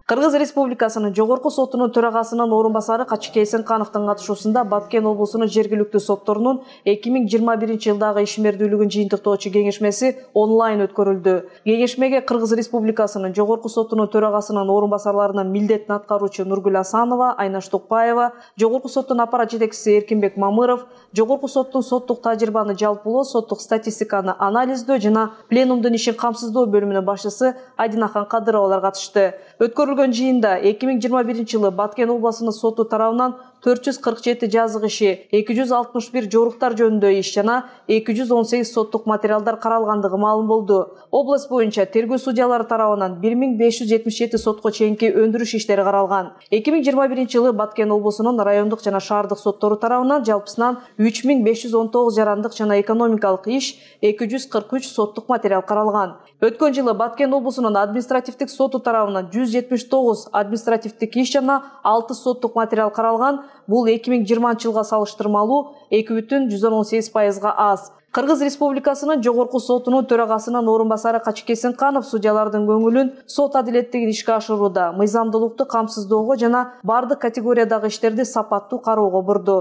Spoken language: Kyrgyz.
Кыргыз Республикасынын Жогорку сотунун төрагасынын орун басары Качыкей Эсенкановдун катышуусунда Баткен облусунун жергиликтүү сотторунун 2021-жылдагы ишмердүүлүгүн жыйынтыктоочу кеңешмеси онлайн өткөрүлдү. Кеңешмеге Кыргыз Республикасынын Жогорку сотунун төрагасынын орун басарларынын милдетин аткаруучу Нургүл Асанова, Айнаш Тукпаева, Жогорку соттун аппарат жетекчиси Эркинбек Мамыров, Жогорку соттун соттук тажрыйбаны жалпылоо, соттук статистиканы анализдөө жана пленумдун ишин камсыздоо бөлүмүнүн башчысы Адинахан Кадыровалар катышты. Өткөрүлгөн жыйында 2021-жылы Баткен облусунун соту тарабынан 447 жазык иши, 261 жоруктар жөнүндө иш жана 218 соттук материалдар каралгандыгы маалым болду. Область боюнча тергөө судьялары тарабынан 1577 сотко чейинки өндүрүш иштери каралган. 2021-жылы Баткен облусунун райондук жана шаардык соттору тарабынан жалпысынан 3519 жарандык жана экономикалык иш, 243 соттук материал каралган. Өткөн жылы Баткен облусунун административдик соту тарабынан 179 административдик иш жана 6 соттук материал каралган. Бул 2020-жылга салыштырмалуу 2,118% аз. Кыргыз Республикасынын Жогорку сотунун төрагасынын орун басары Качыкей Эсенканов судьялардын көңүлүн сот адилеттигин ишке ашырууда, мыйзамдуулукту камсыздоого жана бардык категориядагы иштерди сапаттуу кароого бурду.